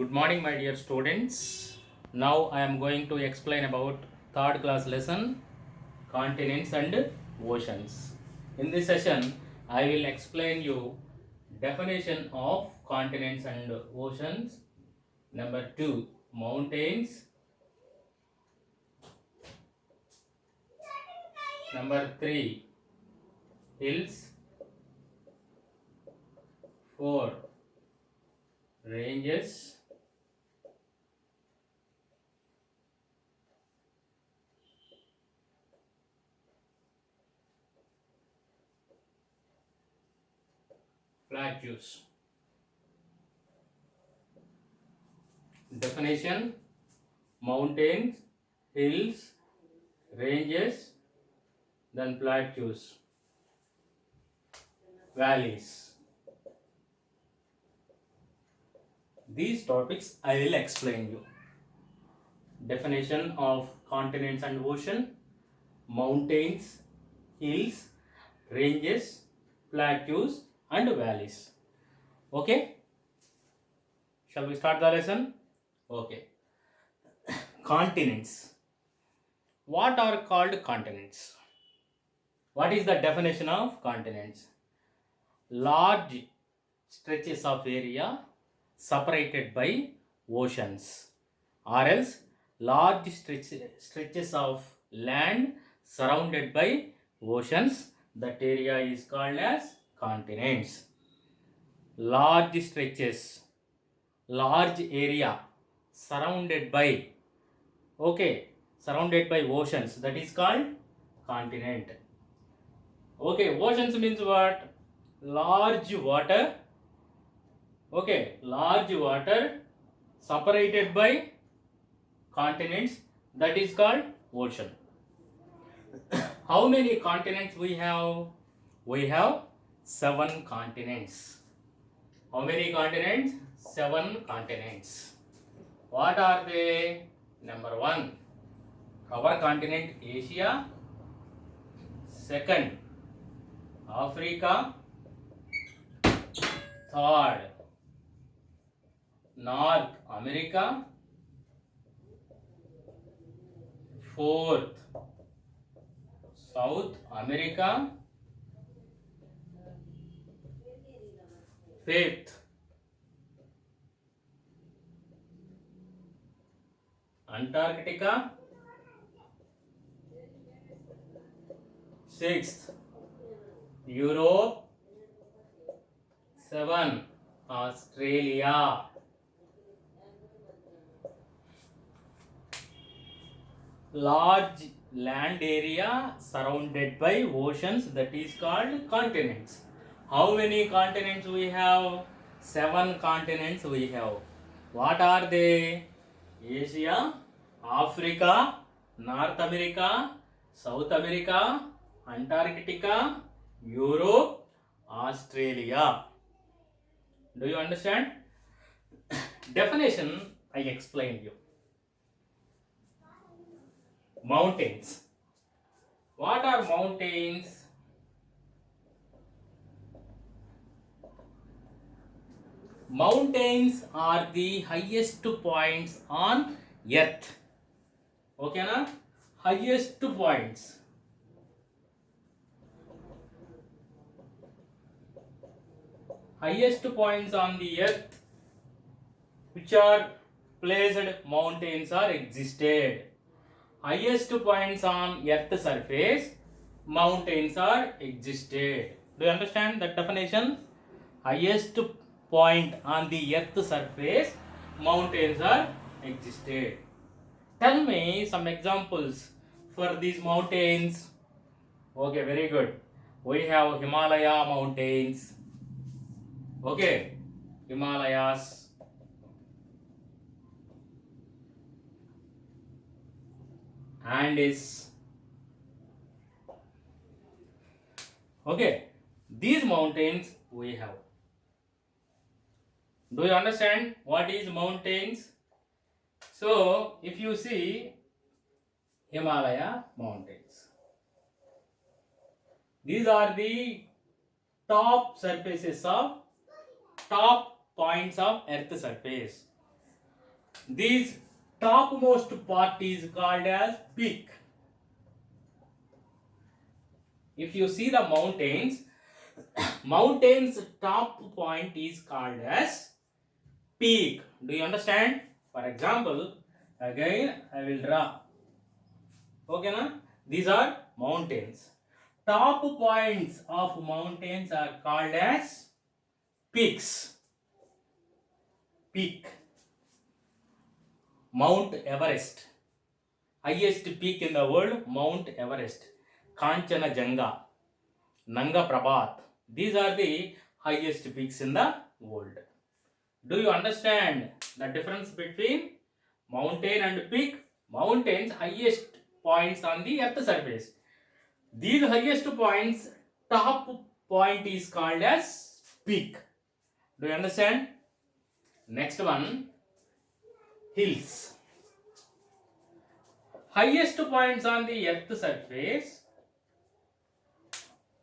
Good morning, my dear students. Now I am going to explain about third class lesson continents and oceans. In this session, I will explain you definition of continents and oceans. Number 2, mountains. Number 3, hills. 4, ranges. 5, plateaus. Definition: mountains, hills, ranges, then plateaus, valleys. These topics I will explain you. Definition of continents and ocean, mountains, hills, ranges, plateaus and valleys. Okay? Shall we start the lesson? Okay. Continents. What are called continents? What is the definition of continents? Large stretches of area separated by oceans, or else large stretches of land surrounded by oceans. That area is called as continents. Large stretches, large area surrounded by, surrounded by oceans, that is called continent. Okay, oceans means what? Large water, large water separated by continents, that is called ocean. How many continents we have? We have 7 continents. How many continents? 7 continents. What are they? Number 1, our continent Asia. Second, Africa. Third, North America. Fourth, South America. Fifth, Antarctica. Sixth, Europe. 7, Australia. Large land area surrounded by oceans, that is called continents. How many continents we have? 7 continents we have. What are they? Asia, Africa, North America, South America, Antarctica, Europe, Australia. Do you understand? Definition I explained you. Mountains. What are mountains? Mountains are the highest points on earth. Okay, na? Highest points. Highest points on the earth which are placed mountains are existed. Highest points on earth surface, mountains are existed. Do you understand that definition? Highest point on the earth surface, mountains are existed. Tell me some examples for these mountains. Okay, very good. We have Himalaya mountains. Okay, Himalayas. Andes. Okay, these mountains we have. Do you understand what is mountains? So, if you see Himalaya mountains, these are the top surfaces of top points of earth surface. This topmost part is called as peak. If you see the mountains, mountain's top point is called as peak. Do you understand? For example, again I will draw. Okay, na? These are mountains. Top points of mountains are called as peaks. Peak. Mount Everest. Highest peak in the world, Mount Everest. Kanchanajunga. Nanga Prabhat. These are the highest peaks in the world. Do you understand the difference between mountain and peak? Mountains, highest points on the earth surface. These highest points, top point is called as peak. Do you understand? Next one, hills. Highest points on the earth surface.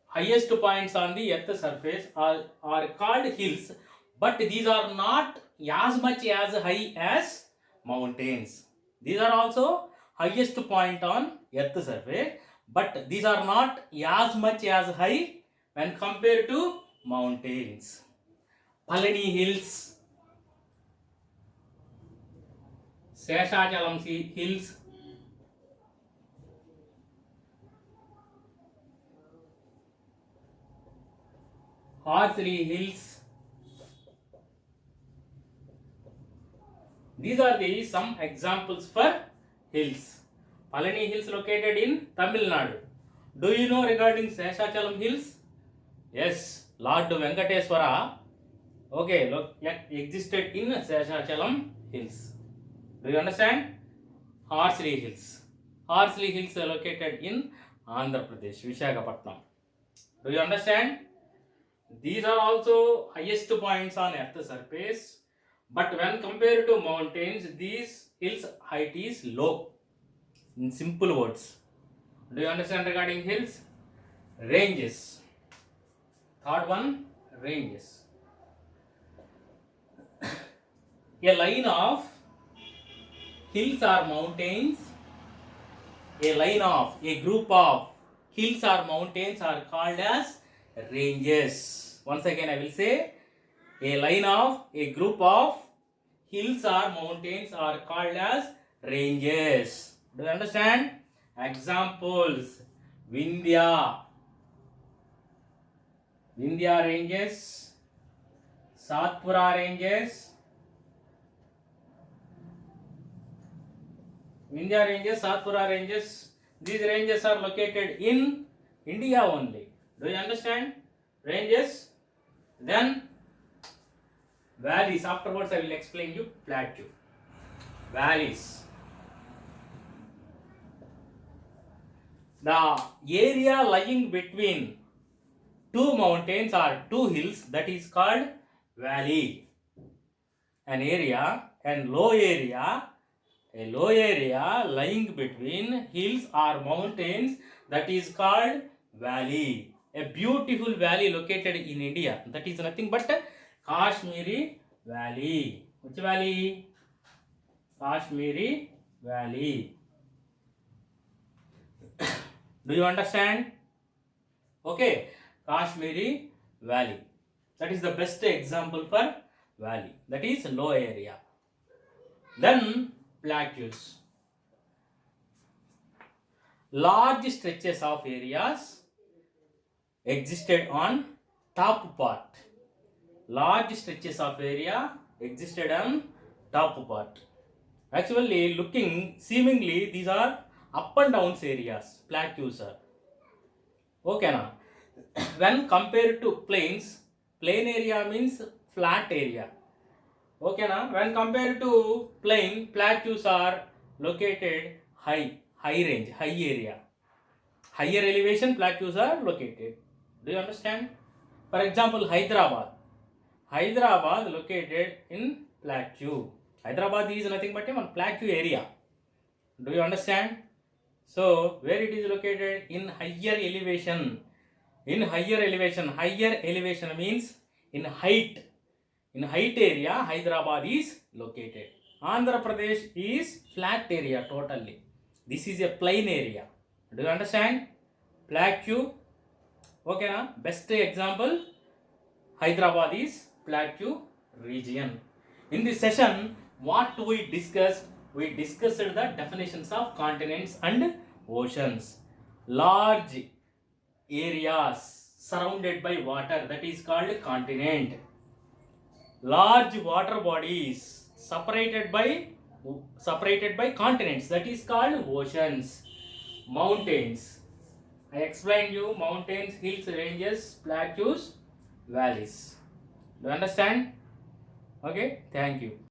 Highest points on the earth surface are called hills, but these are not as much as high as mountains. These are also highest point on earth surface, but these are not as much as high when compared to mountains. Palani Hills, Seshachalam Hills, Harsley Hills. These are the some examples for hills. Palani Hills located in Tamil Nadu. Do you know regarding Seshachalam Hills? Yes, Lord Venkateswara, okay, look, existed in Seshachalam Hills. Do you understand? Harsley Hills. Harsley Hills are located in Andhra Pradesh, Visakhapatnam. Do you understand? These are also highest points on earth surface, but when compared to mountains, these hills height is low. In simple words, do you understand regarding hills? Ranges. Third one, ranges. A line of hills or mountains, a group of hills or mountains are called as ranges. Once again I will say, a group of hills or mountains are called as ranges. Do you understand? Examples: Vindhya ranges, Satpura ranges, Vindhya ranges, Satpura ranges. These ranges are located in India only. Do you understand? Ranges. Then valleys. Afterwards I will explain you plateau. Valleys. The area lying between two mountains or two hills, that is called valley. An area and low area. A low area lying between hills or mountains, that is called valley. A beautiful valley located in India, that is nothing but Kashmiri Valley. Which valley? Kashmiri Valley. Do you understand? Okay, Kashmiri Valley. That is the best example for valley. That is low area. Then plateaus. Large stretches of areas existed on top part. Large stretches of area existed on top part. Actually, seemingly these are up and downs areas, plateaus are. Okay, now when compared to plains, plain area means flat area. Okay, now when compared to plain, plateaus are located high range, high area. Higher elevation plateaus are located. Do you understand? For example, Hyderabad. Hyderabad located in plateau. Hyderabad is nothing but a plateau area. Do you understand? So where it is located? In higher elevation. In higher elevation. Higher elevation means in height. In height area, Hyderabad is located. Andhra Pradesh is flat area totally. This is a plain area. Do you understand? Plateau. Okay na? Best example, Hyderabad is Plateau region. In this session, what we discussed? We discussed the definitions of continents and oceans. Large areas surrounded by water, that is called continent. Large water bodies separated by continents, that is called oceans. Mountains, I explained you: mountains, hills, ranges, plateaus, valleys. Do you understand? Okay, thank you.